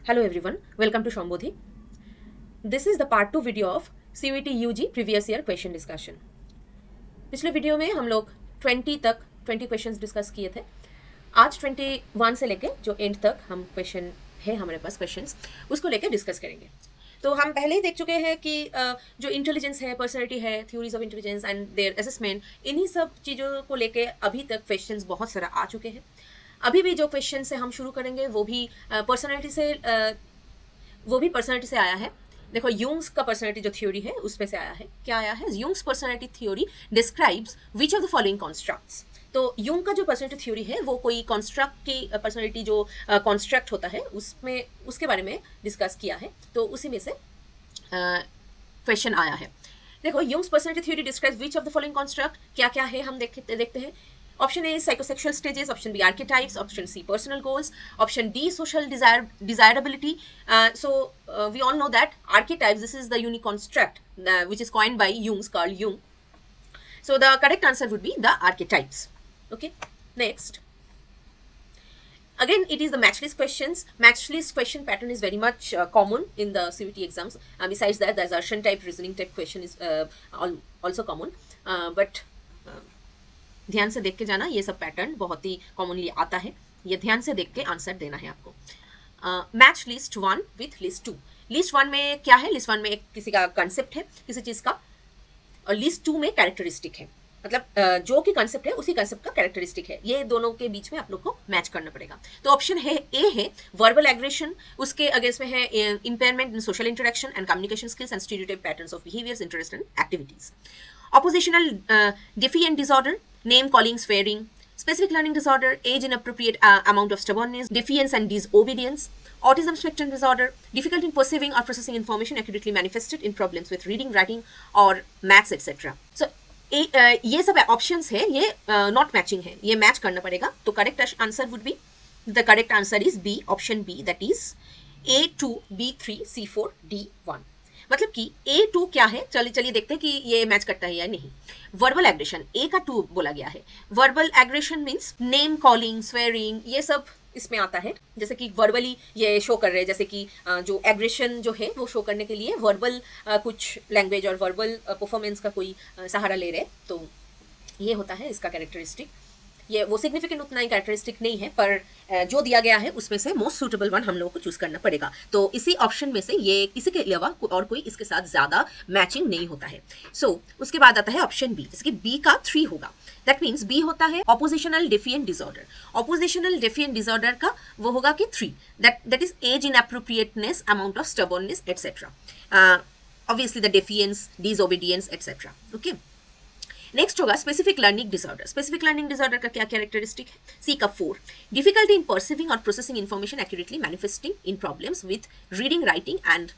Hello everyone, welcome to Shambodhi. This is the part 2 video of CUET UG previous year question discussion. पिछले video में हम लोग 20 questions discuss किए थे. आज 21 से लेके जो एंड तक हम क्वेश्चन है हमारे पास क्वेश्चंस उसको लेके डिस्कस करेंगे. तो हम पहले ही देख चुके हैं कि जो इंटेलिजेंस है, पर्सनैलिटी है, theories of intelligence and their assessment, इन्हीं सब चीज़ों को लेके अभी तक क्वेश्चंस बहुत सारा आ चुके हैं. अभी भी जो क्वेश्चन से हम शुरू करेंगे वो भी पर्सनैलिटी से आया है. देखो, यूंग्स का पर्सनैलिटी जो थ्योरी है उसमें से आया है. क्या आया है? Jung's personality theory describes which of the following constructs. तो यूंग का जो पर्सनैलिटी थ्योरी है वो कोई कॉन्स्ट्रक्ट की पर्सनैलिटी जो कॉन्स्ट्रक्ट होता है उसमें उसके बारे में डिस्कस किया है. तो उसी में से क्वेश्चन आया है. देखो, Jung's personality theory describes which of the following construct. क्या क्या है हम देखते हैं. Option A is psychosexual stages, option B archetypes, option C personal goals, option D social desirability. We all know that archetypes, this is the unique construct which is coined by Carl Jung. So the correct answer would be the archetypes. Okay, next. Again, it is the match list questions. Match list question pattern is very much common in the CUET exams. Besides that, the assertion type, reasoning type question is also common. But ध्यान से देख के जाना, ये सब pattern बहुत ही commonly आता है. ये ध्यान से देख के आंसर देना है आपको. Match list 1 with list 2. List 1 में क्या है? लिस्ट 1 में किसी का कंसेप्ट है किसी चीज़ का, और लिस्ट 2 में कैरेक्टरिस्टिक है. मतलब जो कि कंसेप्ट है उसी कंसेप्ट का कैरेक्टरिस्टिक है. ये दोनों के बीच में आप लोग को मैच करना पड़ेगा. तो ऑप्शन है ए है वर्बल एग्रेशन. उसके अगेंस्ट में है impairment in social interaction and communication skills and stereotype patterns of behaviours, interest and activities. Oppositional defiant disorder, name calling, swearing. Specific learning disorder, age inappropriate amount of stubbornness, defiance and disobedience. Autism spectrum disorder, difficulty in perceiving or processing information accurately manifested in problems with reading, writing or maths etc. So ये सब options है, ये not matching है, ये match करना पड़ेगा. तो correct answer would be, the correct answer is B, option B, that is A2, B3, C4, D1. मतलब कि A2 क्या है? चलिए देखते हैं कि ये मैच करता है या नहीं. वर्बल एग्रेशन, A का 2 बोला गया है. Verbal aggression means name calling, swearing, ये सब इसमें आता है. जैसे कि वर्बली ये शो कर रहे हैं, जैसे कि जो एग्रेशन जो है वो शो करने के लिए वर्बल कुछ लैंग्वेज और वर्बल परफॉर्मेंस का कोई सहारा ले रहे. तो ये होता है इसका कैरेक्टरिस्टिक. ये वो सिग्निफिकेंट उतना ही कैरेक्टरिस्टिक नहीं है, पर जो दिया गया है उसमें से मोस्ट सूटेबल वन हम लोगों को चूज करना पड़ेगा. तो इसी ऑप्शन में से ये, इसी के अलावा और कोई इसके साथ ज़्यादा मैचिंग नहीं होता है. उसके बाद आता है ऑप्शन बी, जैसे कि बी का 3 होगा. दैट मीन्स बी होता है oppositional defiant disorder. Oppositional defiant disorder का वो होगा कि 3, that is age inappropriateness, amount of stubbornness etcetera. Obviously the defiance, disobedience etcetera. Okay, next होगा specific learning disorder. Specific learning disorder का क्या characteristic है? सी का 4, डिफिकल्टी इन परसिविंग और processing information accurately manifesting in problems with reading, writing and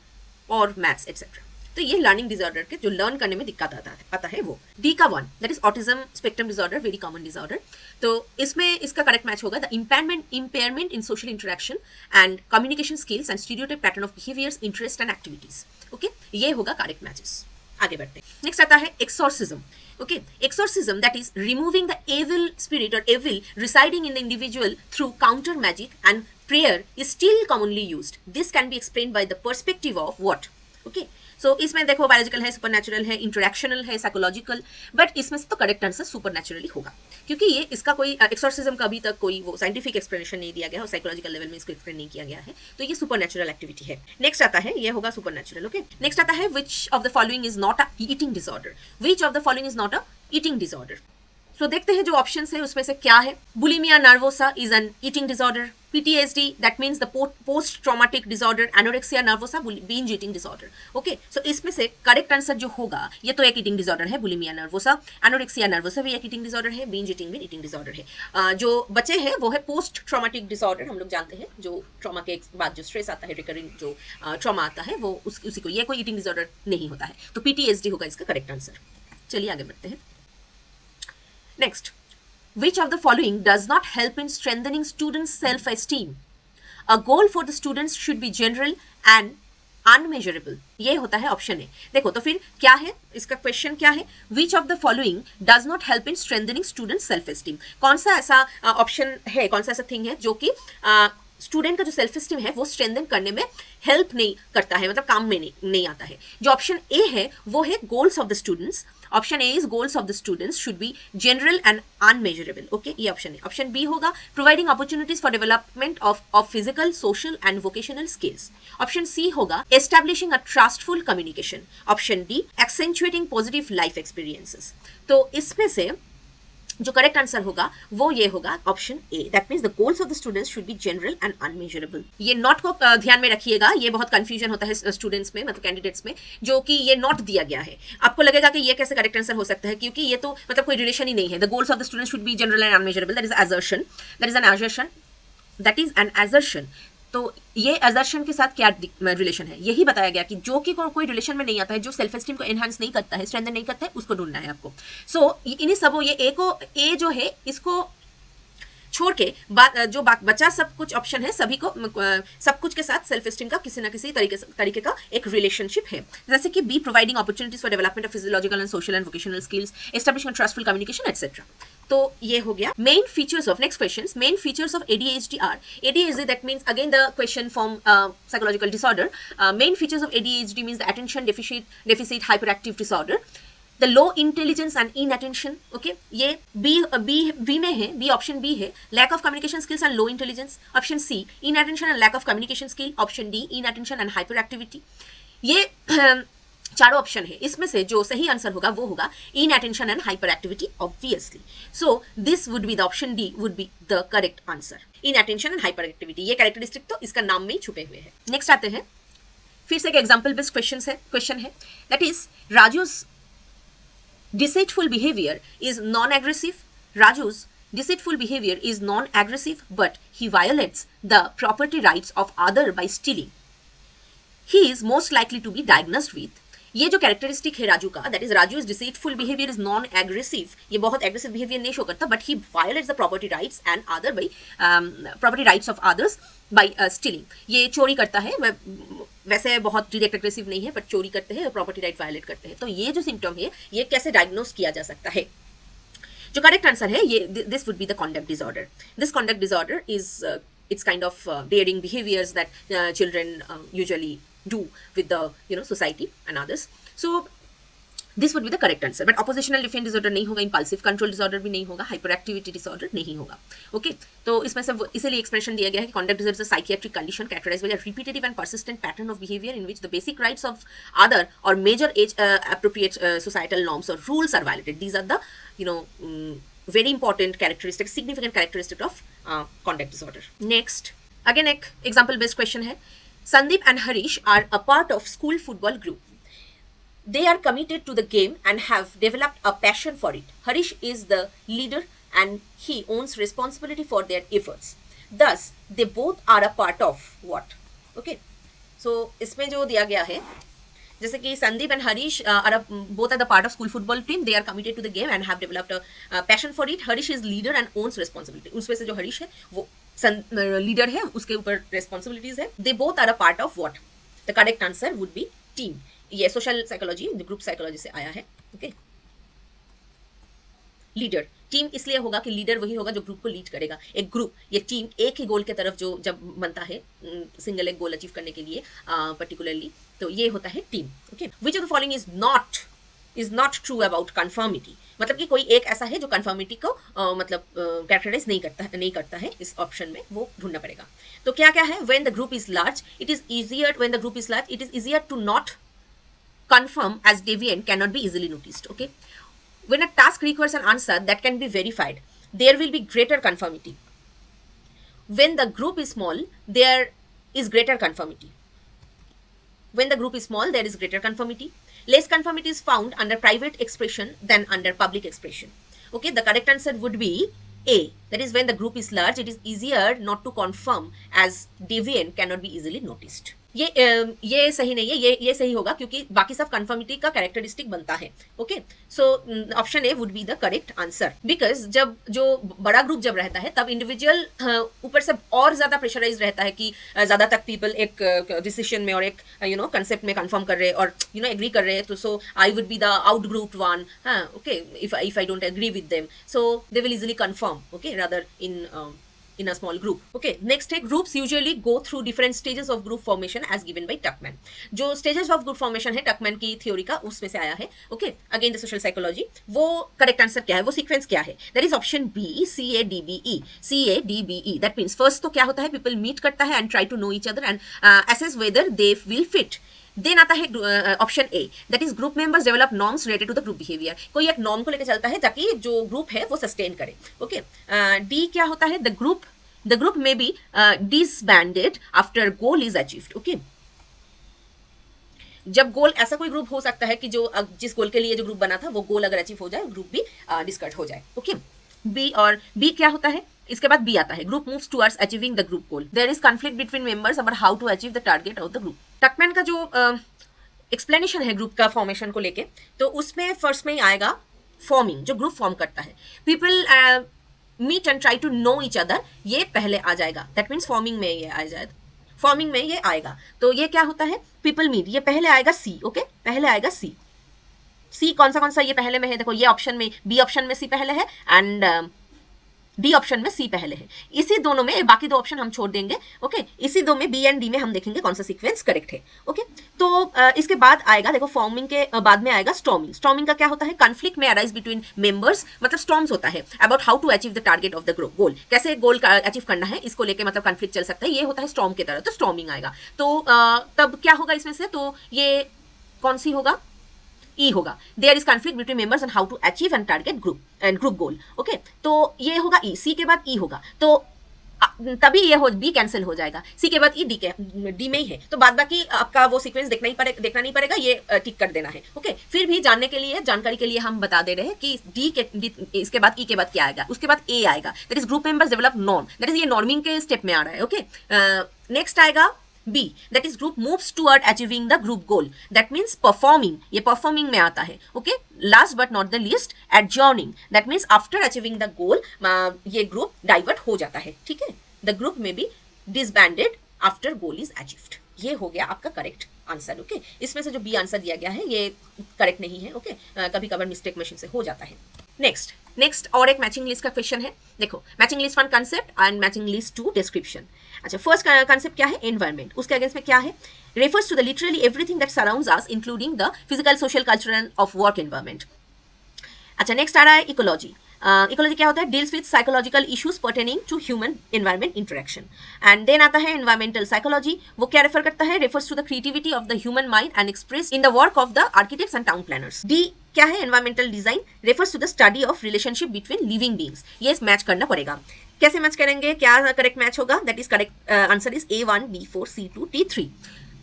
और maths etcetera. तो ये learning disorder के जो लर्न करने में दिक्कत आता है वो. डी का 1, that is autism spectrum disorder, very common disorder. तो इसमें इसका करेक्ट मैच होगा the impairment in social interaction and communication skills and stereotype pattern of behaviours, interest and activities. Okay, ये होगा करेक्ट मैचेस. आगे बढ़ते हैं. नेक्स्ट आता है exorcism. Okay, exorcism, that is removing the evil spirit or evil residing in the individual through counter magic and prayer is still commonly used. This can be explained by the perspective of what? Okay, so इसमें देखो biological है, supernatural है, interactional है, psychological, but इसमें से तो correct answer सुपरनैचुरली होगा, क्योंकि ये इसका कोई एक्सोर्सिज्म का अभी तक कोई वो साइंटिफिक एक्सप्लेनेशन नहीं दिया गया और साइकोलॉजिकल लेवल में इसको एक्सप्लेन नहीं किया गया है. तो ये सुपरनैचुरल एक्टिविटी है. नेक्स्ट आता है, ये होगा सुपरनैचुरल. ओके, नेक्स्ट आता है which of the following is not a eating disorder. Which of the following is not a eating disorder. So देखते हैं जो ऑप्शंस है उसमें से क्या है. Bulimia nervosa is an eating disorder. PTSD, that means the post-traumatic disorder, anorexia nervosa, binge eating disorder. Okay, so इसमें से करेक्ट आंसर जो होगा, ये तो एक ईटिंग डिसऑर्डर है, बुलिमिया नर्वोसा. एनोरेक्सिया नर्वोसा भी एक ईटिंग डिसऑर्डर है, binge eating भी ईटिंग डिसऑर्डर है. जो बचे हैं वो है पोस्ट ट्रॉमेटिक डिसऑर्डर. हम लोग जानते हैं जो ट्रॉमा के बाद जो स्ट्रेस आता है, रिकरिंग जो ट्रॉमा आता है, वो उसी को, ये कोई ईटिंग डिसऑर्डर नहीं होता है. तो PTSD होगा इसका करेक्ट आंसर. चलिए आगे बढ़ते हैं. Next, which of the following does not help in strengthening students' self-esteem? A goal for the students should be general and unmeasurable. ये होता है ऑप्शन ए. देखो तो फिर क्या है इसका क्वेश्चन, क्या है? Which of the following does not help in strengthening students' self-esteem? कौन सा ऐसा ऑप्शन है, कौन सा ऐसा थिंग है जो कि स्टूडेंट का जो सेल्फ स्टीम है वो स्ट्रेंथन करने में हेल्प नहीं करता है, मतलब काम में नहीं आता है। जो ऑप्शन ए है वो है goals of the students. Option A is goals of the students should be general and unmeasurable. Okay, ये ऑप्शन है। ऑप्शन बी होगा providing opportunities for development of physical, social and vocational skills. Option C होगा establishing a trustful communication. Option D accentuating positive life experiences. तो इसमें से जो correct answer होगा वो ये होगा option A, that means the goals of the students should be general and unmeasurable. ये नॉट को ध्यान में रखिएगा, ये बहुत कंफ्यूजन होता है स्टूडेंट्स में, मतलब कैंडिडेट्स में, जो कि ये नॉट दिया गया है। आपको लगेगा कि ये कैसे करेक्ट आंसर हो सकता है, क्योंकि ये तो मतलब कोई रिलेशन ही नहीं है। The goals of the students should be general and unmeasurable, that is assertion, that is an assertion, that is an assertion. तो ये असर्शन के साथ क्या रिलेशन है, यही बताया गया कि जो कि कोई रिलेशन में नहीं आता है, जो सेल्फ एस्टीम को एनहांस नहीं करता है, स्ट्रेंथन नहीं करता है, उसको ढूंढना है आपको। सो इन्हीं सबों ये ए जो है इसको छोड़ के जो बचा सब कुछ ऑप्शन है, सभी को सब कुछ के साथ सेल्फ एस्टीम का किसी ना किसी तरीके का एक रिलेशनशिप है। जैसे कि B providing opportunities for development of physiological and social and vocational skills, establishing trustful communication etcetera. तो ये हो गया main features of, next question, main features of ADHD are, ADHD that means again the question from psychological disorder. Main features of ADHD means the attention deficit hyperactive disorder, the low intelligence and inattention. Okay, ये B में है, B option B है, lack of communication skills and low intelligence. Option C inattention and lack of communication skill. Option D inattention and hyper activity. ये चारों option है, इसमें से जो सही आंसर होगा वो होगा inattention and hyper activity obviously. So this would be the option D would be the correct answer, inattention and hyper activity. ये कैरेक्टरिस्टिक तो इसका नाम में ही छुपे हुए हैं। नेक्स्ट आते हैं, फिर से एक एग्जाम्पल बेस्ड क्वेश्चन है, that is Raju's deceitful behavior is non-aggressive. Raju's deceitful behavior is non-aggressive, but he violates the property rights of other by stealing. He is most likely to be diagnosed with. ये जो characteristic है राजू का, that is Raju is deceitful behaviour is non aggressive, ये बहुत aggressive behaviour नहीं show करता, but he violets the property rights and other by property rights of others by stealing. ये चोरी करता है, वैसे बहुत डायरेक्ट एग्रेसिव नहीं है, बट चोरी करते हैं, प्रॉपर्टी राइट वायलेट करते हैं। तो ये जो सिम्टम है ये कैसे डायग्नोस किया जा सकता है? जो करेक्ट आंसर है ये this would be the conduct disorder. This conduct disorder is it's kind of daring behaviors that children usually do with the society and others. So this would be the correct answer, but oppositional defiant disorder नहीं होगा, impulsive control disorder भी नहीं होगा, hyperactivity disorder नहीं होगा। okay, तो इसमें से इसीलिए एक्सप्रेशन दिया गया है कि conduct disorder is a psychiatric condition characterized by a repetitive and persistent pattern of behavior in which the basic rights of other or major age appropriate societal norms or rules are violated. These are the very important characteristic, significant characteristic of conduct disorder. Next, again एक example based question है, Sandeep and Harish are a part of school football group. They are committed to the game and have developed a passion for it. Harish is the leader and he owns responsibility for their efforts. Thus, they both are a part of what? Okay. So, इसमें जो दिया गया है, जैसे कि Sandeep and Harish both are the part of school football team. They are committed to the game and have developed a passion for it. Harish is leader and owns responsibility. उसमें से जो हरीश है वो लीडर है, उसके ऊपर responsibilities है. They both are a part of what? The correct answer would be team. ये सोशल साइकोलॉजी, ग्रुप साइकोलॉजी से आया है। ओके, लीडर, टीम इसलिए होगा कि लीडर वही होगा जो ग्रुप को लीड करेगा। एक ग्रुप, ये टीम एक ही गोल के तरफ जो जब बनता है, सिंगल एक गोल अचीव करने के लिए पर्टिकुलरली, तो ये होता है team. Okay, which of the following is not true about conformity, मतलब कि कोई एक ऐसा है जो कन्फर्मिटी को मतलब कैरेक्टराइज नहीं करता है, इस ऑप्शन में वो ढूंढना पड़ेगा। तो क्या क्या है? When the group is large it is easier to not confirm as deviant, cannot be easily noticed. Okay, when a task requires an answer that can be verified, there will be greater conformity. When the group is small, there is greater conformity. When the group is small, there is greater conformity. Less conformity is found under private expression than under public expression. Okay, the correct answer would be A, that is when the group is large it is easier not to confirm as deviant, cannot be easily noticed. ये सही नहीं है, ये सही होगा क्योंकि बाकी सब कन्फर्मिटी का कैरेक्टरिस्टिक बनता है। Okay, so option A would be the correct answer, because जब जो बड़ा ग्रुप जब रहता है तब इंडिविजुअल ऊपर से और ज्यादा प्रेशराइज रहता है कि ज्यादा तक पीपल एक डिसीजन में और एक कंसेप्ट में कंफर्म कर रहे हैं और एग्री कर रहे हैं, तो so I would be the out group one. Okay, if I don't agree with them, so they will easily confirm, okay, rather in in a small group. Okay, next है groups usually go through different stages of group formation as given by Tuckman. जो stages of group formation है Tuckman की theory का, उसमें से आया है. Okay, again the social psychology. वो correct answer क्या है, वो sequence क्या है? That is option B, CADBE. CADBE. That means first तो क्या होता है, people meet करता है and try to know each other and assess whether they will fit. Then आता है option A, that is group members develop norms related to the group behaviour. कोई एक नॉर्म को लेकर चलता है ताकि जो ग्रुप है वो सस्टेन करे. ओके, डी क्या होता है, the group may be disbanded after goal is achieved. Okay, जब गोल, ऐसा कोई ग्रुप हो सकता है कि जो जिस गोल के लिए जो ग्रुप बना था वो गोल अगर अचीव हो जाए, ग्रुप भी डिस्कट हो जाए. ओके, बी और बी क्या होता है, इसके बाद बी आता है, group moves towards achieving the group goal. There is conflict between members about how to achieve the target of the group. Tuckman का जो एक्सप्लेनेशन है ग्रुप का फॉर्मेशन को लेके, तो उसमें फर्स्ट में ही आएगा फॉर्मिंग, जो ग्रुप फॉर्म करता है. People meet and try to know each other, ये पहले आ जाएगा. दैट मीन्स फॉर्मिंग में ये आ जाएगा, फॉर्मिंग में ये आएगा. तो ये क्या होता है, पीपल मीट, ये पहले आएगा सी. ओके, पहले आएगा सी. सी कौन सा ये पहले में है, देखो ये ऑप्शन में, बी ऑप्शन में सी पहले है एंड डी ऑप्शन में सी पहले है. इसी दोनों में, बाकी दो ऑप्शन हम छोड़ देंगे. ओके, इसी दो में बी एंड डी में हम देखेंगे कौन सा सीक्वेंस करेक्ट है. ओके, तो इसके बाद आएगा, देखो फॉर्मिंग के बाद में आएगा स्टॉर्मिंग. स्टॉर्मिंग का क्या होता है, conflict may arise between members, मतलब स्टॉर्म्स होता है about how to achieve the target of the goal. कैसे गोल अचीव करना है इसको लेके मतलब कॉन्फ्लिक्ट चल सकता है, ये होता है स्टॉर्म के तरह. तो स्टॉर्मिंग आएगा. तो तब क्या होगा इसमें से, तो ये कौन सी होगा, ई होगा. There is conflict between members and how to achieve and target group and group goal. Okay, तो ये होगा ई. सी के बाद ई होगा, तो तभी ये हो, बी कैंसिल हो जाएगा. सी के बाद ई, डी में ही है, तो बाद बाकी आपका वो सीक्वेंस देखना नहीं पड़ेगा, ये टिक कर देना है. ओके, फिर भी जानने के लिए, जानकारी के लिए हम बता दे रहे हैं कि इसके बाद ई के बाद क्या आएगा, उसके बाद ए आएगा. That is group members develop norm, that is ये नॉर्मिंग के स्टेप में आ रहा है. ओके, नेक्स्ट आएगा B, that is group moves toward achieving the group goal. That means performing, ये performing में आता है. Okay, last but not the least, adjourning. That means after achieving the goal, ये group divert हो जाता है. ठीक है, the group may be disbanded after goal is achieved. ये हो गया आपका करेक्ट आंसर. ओके, इसमें से जो बी आंसर दिया गया है ये करेक्ट नहीं है. ओके, कभी कभार मिस्टेक मशीन से हो जाता है. नेक्स्ट और एक मैचिंग लिस्ट का क्वेश्चन है. देखो, matching list 1 concept and matching list 2 description. अच्छा, फर्स्ट कंसेप्ट क्या है, एनवायरमेंट. उसके अगेंस्ट में क्या है, refers to the literally everything that surrounds us including the physical, social, cultural of work environment. अच्छा, नेक्स्ट आ रहा है इकोलॉजी. इकोलॉजी क्या होता है, deals with psychological issues pertaining to human environment interaction. And then आता है एनवायरमेंटल साइकोलॉजी. वो क्या रेफर करता है, refers to the creativity of the human mind and express in the work of the architects and town planners. D क्या है, environmental design, refers to the study of relationship between living beings. ये match करना पड़ेगा. कैसे match करेंगे, क्या correct match होगा, that is correct answer is A1, B4, C2, D3.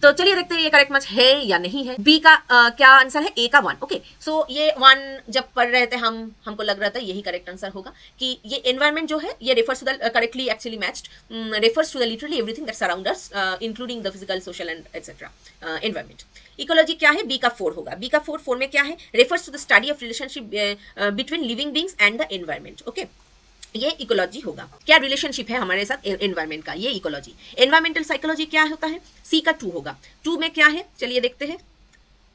तो चलिए देखते हैं ये करेक्ट मैच है या नहीं है. बी का क्या आंसर है, ए का 1. ओके, सो ये 1 जब पढ़ रहे थे हमको लग रहा था यही करेक्ट आंसर होगा कि ये एनवायरमेंट जो है ये refers to the correctly actually matched, refers to the literally everything that surround us including the physical, social and etcetera environment. Ecology क्या है, बी का 4 होगा. बी का 4 में क्या है, refers to the study of relationship between living beings and the environment. Okay, ये ecology होगा. क्या रिलेशनशिप है हमारे साथ एनवायरमेंट का, ये इकोलॉजी. एनवायरमेंटल साइकोलॉजी क्या होता है, सी का 2 होगा. 2 में क्या है, चलिए देखते हैं.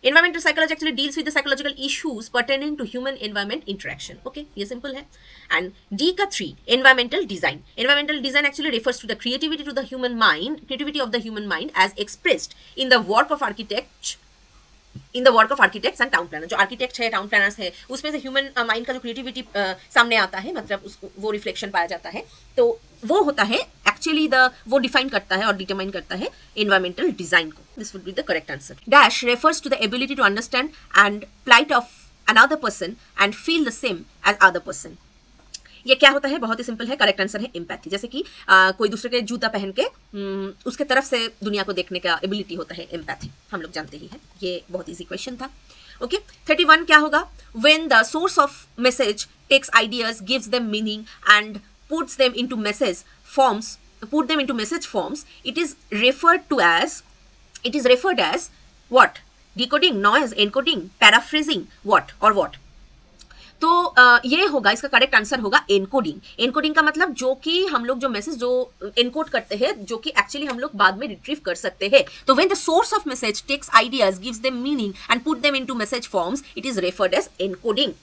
Environmental psychology actually deals with the psychological issues pertaining to human environment interaction. Okay, ये सिंपल है. एंड डी का 3, environmental design. Environmental design actually refers to the creativity to the human mind, creativity of the human mind as expressed in the work of architect, in the work of architects and town planner. जो architect है, town planners है, उसमें से human mind का जो creativity सामने आता है, मतलब उसको वो रिफ्लेक्शन पाया जाता है. तो वो होता है एक्चुअली वो डिफाइन करता है और डिटरमाइन करता है एनवायरमेंटल डिजाइन को. This would be the correct answer. Dash refers to the ability to understand and plight of another person and feel the same as other person. ये क्या होता है, बहुत ही सिंपल है. करेक्ट आंसर है एम्पैथी. जैसे कि कोई दूसरे के जूता पहन के उसके तरफ से दुनिया को देखने का एबिलिटी होता है एम्पैथी, हम लोग जानते ही हैं. ये बहुत इजी क्वेश्चन था. ओके, 31 क्या होगा, when the source of message takes ideas, gives them meaning and puts them into message forms, it is referred as what, decoding, noise, encoding, paraphrasing, what or what. तो ये होगा, इसका correct answer होगा encoding. Encoding का मतलब जो कि हम लोग जो मैसेज जो एनकोड करते हैं, जो कि एक्चुअली हम लोग बाद में रिट्रीव कर सकते हैं. तो when the source of message takes ideas, gives them meaning and put them into message forms, it is referred as encoding.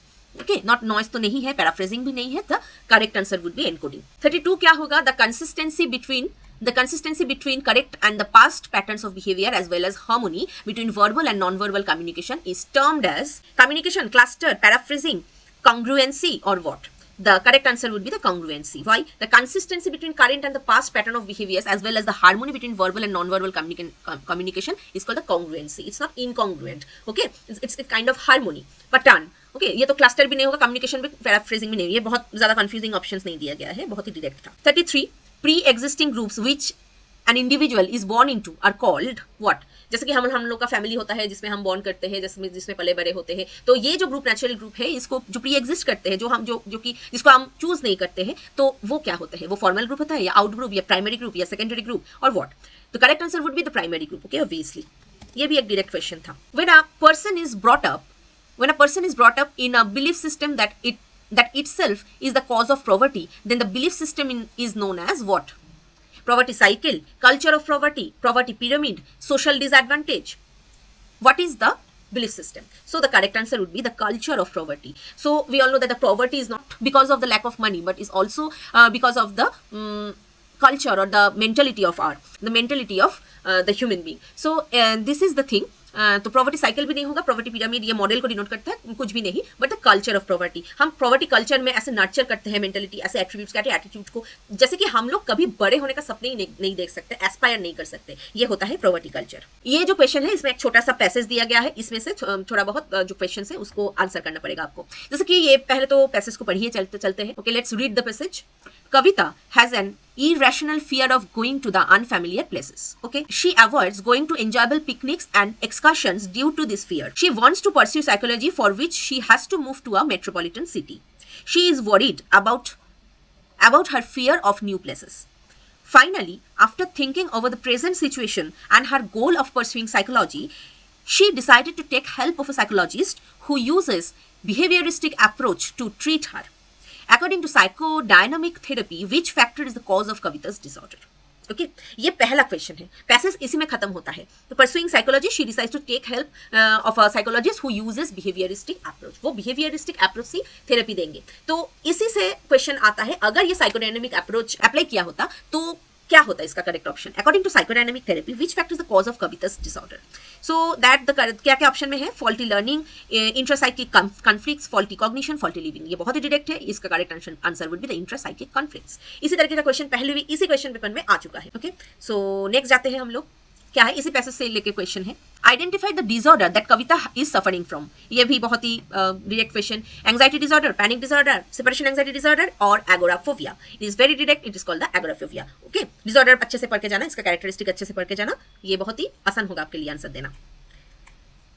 Okay, not noise तो नहीं है, पैराफ्रेजिंग भी नहीं है, the correct answer would be encoding. 32 क्या होगा? The consistency between correct and the past patterns of behavior as well as harmony between verbal and non-verbal communication is termed as communication cluster, paraphrasing, congruency, or what? The correct answer would be the congruency. Why? The consistency between current and the past pattern of behaviors as well as the harmony between verbal and non-verbal communication is called the congruency. It's not incongruent. Okay, it's a kind of harmony pattern. Okay, ये तो cluster भी नहीं होगा, communication भी, paraphrasing भी नहीं. ये बहुत ज्यादा कंफ्यूजिंग ऑप्शंस नहीं दिया गया है, बहुत ही डायरेक्ट था. 33 pre existing groups which an individual is born into are called what? जैसे कि हम लोग का फैमिली होता है जिसमें हम बॉर्न करते हैं, जिसमें पले बड़े होते हैं, तो ये जो ग्रुप नेचुरल ग्रुप है, इसको जो प्री एग्जिस्ट करते हैं, जो कि जिसको हम चूज नहीं करते हैं, तो वो क्या होते हैं? वो फॉर्मल ग्रुप होता है या आउट ग्रुप या प्राइमरी ग्रुप या सेकेंडरी ग्रुप और व्हाट? तो correct answer would be the primary group. Okay, obviously ये भी एक डायरेक्ट क्वेश्चन था. When a person is brought up in a belief system that itself is the cause of poverty, then the belief system is known as what? Poverty cycle, culture of poverty, poverty pyramid, social disadvantage. What is the belief system? So the correct answer would be the culture of poverty. So we all know that the poverty is not because of the lack of money, but is also because of the culture or the mentality of the human being. So this is the thing. तो poverty cycle भी नहीं होगा, poverty pyramid ये model को denote करता है, कुछ भी नहीं, but the culture of poverty. हम प्रॉवर्टी कल्चर में ऐसे नर्चर करते हैं मेंटेलिटी, ऐसे एट्रीब्यूट्स के एटीट्यूड को, जैसे कि हम लोग कभी बड़े होने का सपने ही नहीं देख सकते, एस्पायर नहीं कर सकते. ये होता है प्रॉवर्टी कल्चर. ये जो क्वेश्चन है इसमें एक छोटा सा पैसेज दिया गया है, इसमें से थोड़ा बहुत जो क्वेश्चन है उसको आंसर करना पड़ेगा आपको. जैसे कि ये पहले तो पैसेज को पढ़िए चलते हैं. Okay, let's read the passage. Kavita has an irrational fear of going to the unfamiliar places. Okay, she avoids going to enjoyable picnics and excursions due to this fear. She wants to pursue psychology, for which she has to move to a metropolitan city. She is worried about her fear of new places. Finally, after thinking over the present situation and her goal of pursuing psychology, she decided to take help of a psychologist who uses behavioristic approach to treat her. According to psychodynamic therapy, which factor is the cause of Kavita's disorder? Okay, ये पहला question है, passage इसी में खत्म होता है. तो pursuing psychology, she decides to take help of a psychologist who uses behaviouristic approach. वो बिहेवियरिस्टिक अप्रोच से थेरेपी देंगे. तो इसी से क्वेश्चन आता है, अगर ये साइकोडायनेमिक अप्रोच अप्लाई किया होता तो क्या होता है इसका correct option? According to psychodynamic therapy, which factor is the cause of Kavita's disorder? So that the क्या क्या ऑप्शन में है? Faulty learning, intrapsychic conflicts, faulty cognition, faulty living. ये बहुत ही डायरेक्ट है, इसका correct answer would be the intrapsychic conflicts. इसी तरीके का क्वेश्चन पहले भी इसी क्वेश्चन पेपर में आ चुका है. ओके, सो नेक्स्ट जाते हैं हम लोग. क्या है? इसी पैसेज से लेके क्वेश्चन है. Identify the disorder that Kavita is suffering from. ये भी बहुत ही direct question. Anxiety disorder, panic disorder, separation anxiety disorder और agoraphobia. It is very direct, it is called the agoraphobia. Okay, disorder अच्छे से पढ़ के जाना, इसका कैरेक्टरिस्टिक अच्छे से पढ़ के जाना, ये बहुत ही आसान होगा आपके लिए आंसर देना.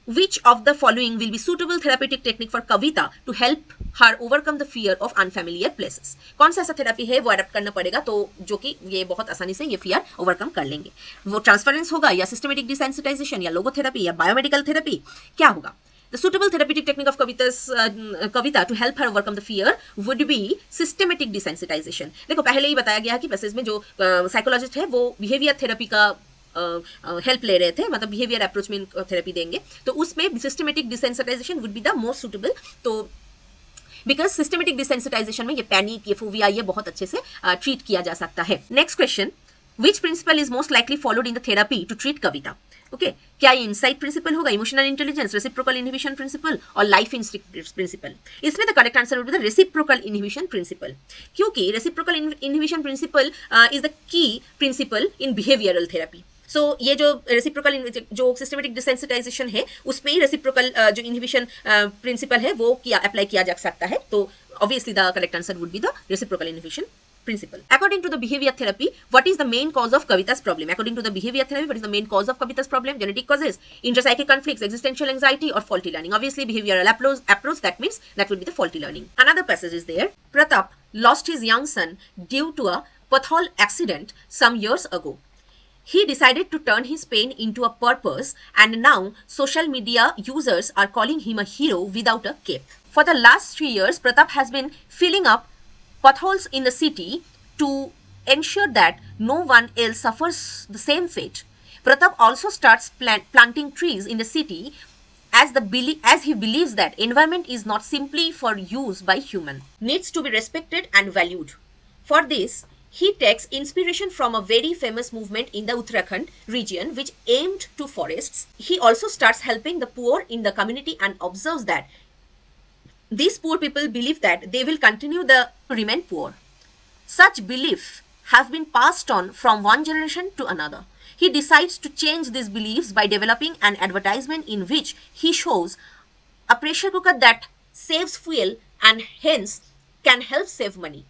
Which of the following will be suitable therapeutic technique for Kavita to help her overcome the fear of unfamiliar places? कौन सा ऐसा थेरेपी है वो अडॉप्ट करना पड़ेगा, तो जो कि ये बहुत आसानी से ये फियर ओवरकम कर लेंगे. वो ट्रांसफरेंस होगा या सिस्टमेटिक डिसेंसिटाइजेशन या लोगोथेरेपी या बायोमेडिकल थेरेपी, क्या होगा? The suitable therapeutic technique of Kavita to help her overcome the fear would be systematic desensitization. देखो पहले ही बताया गया कि पैसेज में जो साइकोलॉजिस्ट है वो बिहेवियर थेरेपी का हेल्प ले रहे थे, मतलब बिहेवियर अप्रोच में थेरेपी देंगे, तो उसमें systematic desensitisation would be the most suitable. तो बिकॉज सिस्टमेटिक डिसेंसिटाइजेशन में ये पैनिक, ये फोबिया, ये बहुत अच्छे से ट्रीट किया जा सकता है. Next question, which principle is most likely followed in the therapy to treat Kavita? Okay, क्या ये इनसाइट प्रिंसिपल होगा, emotional intelligence, reciprocal inhibition principle और लाइफ इंस्टिंक्ट प्रिंसिपल? इसमें the correct answer would be the reciprocal inhibition principle, क्योंकि reciprocal inhibition principle is the key principle in behavioural therapy. So ये जो reciprocal जो systematic desensitization है उसमें ही reciprocal जो इनहिबिशन प्रिंसिपल है वो अप्लाई किया जा सकता है. तो obviously the correct answer would be the reciprocal inhibition principle. According to the behavior therapy, what is the main cause of Kavita's problem? According to the behavior therapy, what is the main cause of Kavita's problem? Genetic causes, intrapsychic conflicts, existential anxiety, or faulty learning? Obviously, behavioral approach, that means that would be the faulty learning. Another passage is there. Pratap lost his young son due to a pothole accident some years ago. He decided to turn his pain into a purpose, and now social media users are calling him a hero without a cape. For the last 3 years, Pratap has been filling up potholes in the city to ensure that no one else suffers the same fate. Pratap also starts planting trees in the city as he believes that environment is not simply for use by human, needs to be respected and valued. For this, he takes inspiration from a very famous movement in the Uttarakhand region which aimed to forests. He also starts helping the poor in the community and observes that these poor people believe that they will continue to remain poor. Such beliefs have been passed on from one generation to another. He decides to change these beliefs by developing an advertisement in which he shows a pressure cooker that saves fuel and hence can help save money.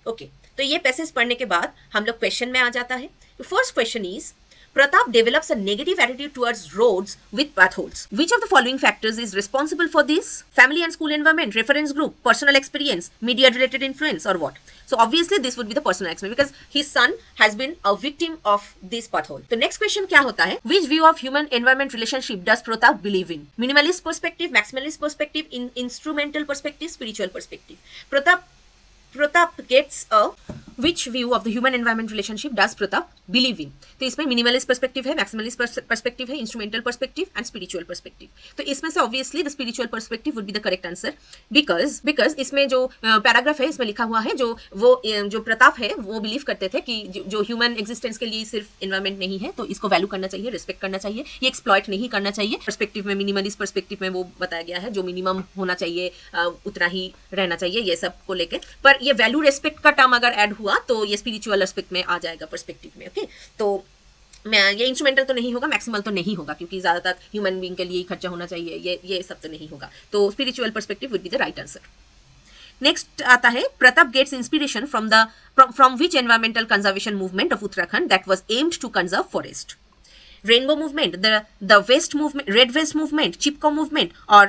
Okay तो ये passage पढ़ने के बाद हम लोग question में आ जाता है. First question is Pratap develops a negative attitude towards roads with potholes. Which of the following factors is responsible for this? Family and school environment, reference group, personal experience, media related influence, or what? So obviously this would be the personal experience because his son has been a victim of this pothole. The next question क्या होता है? Which view of human environment relationship does Pratap believe in? Minimalist perspective, maximalist perspective, instrumental perspective, spiritual perspective. Pratap gets a which view of the human environment relationship does Pratap believe in? तो इसमें minimalist perspective है, maximalist perspective है, instrumental perspective and spiritual perspective. तो इसमें से obviously the spiritual perspective would be the correct answer because इसमें जो paragraph है इसमें लिखा हुआ है जो प्रताप है वो बिलीव करते थे कि जो ह्यूमन एग्जिस्टेंस के लिए सिर्फ एनवायरमेंट नहीं है तो इसको वैल्यू करना चाहिए, रिस्पेक्ट करना चाहिए, ये एक्सप्लॉइट नहीं करना चाहिए. पर्सपेक्टिव में मिनिमलिस्ट पर्सपेक्टिव में वो बताया गया है जो मिनिमम होना चाहिए उतना ही रहना चाहिए ये सब को लेकर. पर ये वैल्यू रेस्पेक्ट का टर्म अगर ऐड हुआ तो ये स्पिरिचुअल एस्पेक्ट में आ जाएगा पर्सपेक्टिव में. ओके तो ये इंस्ट्रूमेंटल तो नहीं होगा, मैक्सिमल तो नहीं होगा क्योंकि ज्यादातर ह्यूमन बीइंग के लिए ही खर्चा होना चाहिए, ये सब तो नहीं होगा. तो spiritual perspective would be the right answer. Next आता है Pratap gets inspiration from which environmental conservation movement of Uttarakhand that was aimed to conserve forest? Rainbow movement, the West movement, Red West movement, Chipko movement, or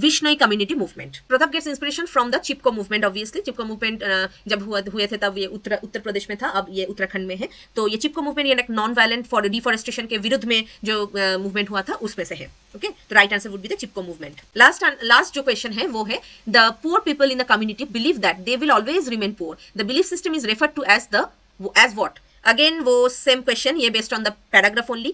Vishnoi community movement. Pratap gets inspiration from the Chipko movement. Obviously, Chipko movement जब हुए थे तब ये उत्तर प्रदेश में था, अब ये उत्तराखंड में है. तो ये Chipko movement ये नॉन वायलेंट फॉर डिफॉरेस्टेशन के विरुद्ध में जो मूवमेंट हुआ था उसमें से है. ओके तो right answer would be the Chipko movement. Last जो क्वेश्चन है वो है the poor people in the community believe that they will always remain poor. The belief system is referred to as what? Again वो same question, ये based on the paragraph only.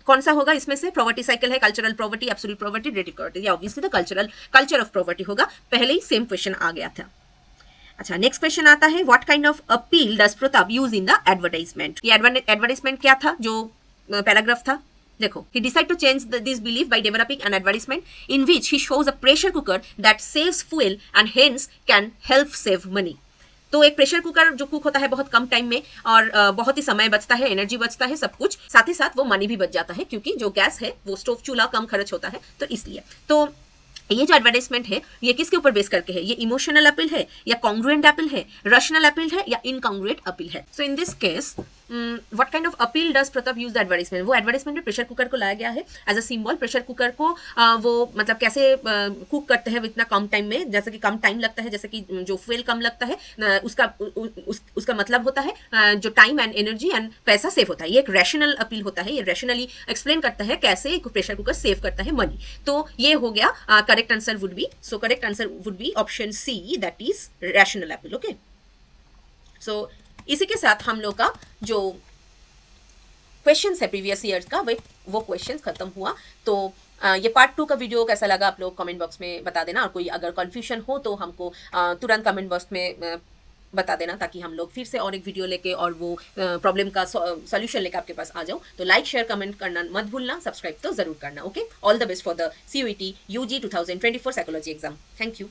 कौन सा होगा इसमें से? प्रॉपर्टी साइकिल है, cultural property, absolute property, relative property. ये obviously the culture of property होगा. पहले ही सेम क्वेश्चन आ गया था. अच्छा नेक्स्ट क्वेश्चन आता है what kind of appeal does Pratap use in the advertisement? ये एडवर्टाइजमेंट क्या था जो पैराग्राफ था? देखो, he decide to change this belief by developing an advertisement in which he shows a pressure cooker that saves fuel and hence can help save money. तो एक pressure cooker जो cook होता है बहुत कम टाइम में और बहुत ही समय बचता है, एनर्जी बचता है, सब कुछ, साथ ही साथ वो मनी भी बच जाता है क्योंकि जो गैस है वो स्टोव चूल्हा कम खर्च होता है तो इसलिए. तो ये जो एडवर्टाइजमेंट है ये किसके ऊपर बेस करके है? ये इमोशनल अपील है या कॉन्ग्रुएंट अपील है, रैशनल अपील है या इनकॉन्ग्रुएंट अपील है? So in this case what kind of appeal does Pratap use the advertisement? वो एडवर्टाइजमेंट में प्रेशर कुकर को लाया गया है as a symbol. Pressure cooker को वो मतलब कैसे कुक करते हैं इतना कम टाइम में, जैसे कि कम टाइम लगता है, जैसे कि जो फ्यूल कम लगता है उसका मतलब होता है जो टाइम एंड एनर्जी एंड पैसा सेव होता है. ये एक रैशनल अपील होता है, ये रैशनली एक्सप्लेन करता है कैसे एक प्रेशर कुकर सेव करता है मनी. तो ये हो गया correct answer would be. So correct answer would be option C, that is rational appeal. Okay so इसी के साथ हम लोग का जो क्वेश्चंस है प्रीवियस ईयर्स का वो क्वेश्चंस खत्म हुआ. तो ये पार्ट 2 का वीडियो कैसा लगा आप लोग कमेंट बॉक्स में बता देना. और कोई अगर कंफ्यूजन हो तो हमको तुरंत कमेंट बॉक्स में बता देना ताकि हम लोग फिर से और एक वीडियो लेके और वो प्रॉब्लम का सोल्यूशन लेके आपके पास आ जाऊँ. तो लाइक शेयर कमेंट करना मत भूलना, सब्सक्राइब तो जरूर करना. Okay all the best for the CUET UG 2024 psychology exam. Thank you.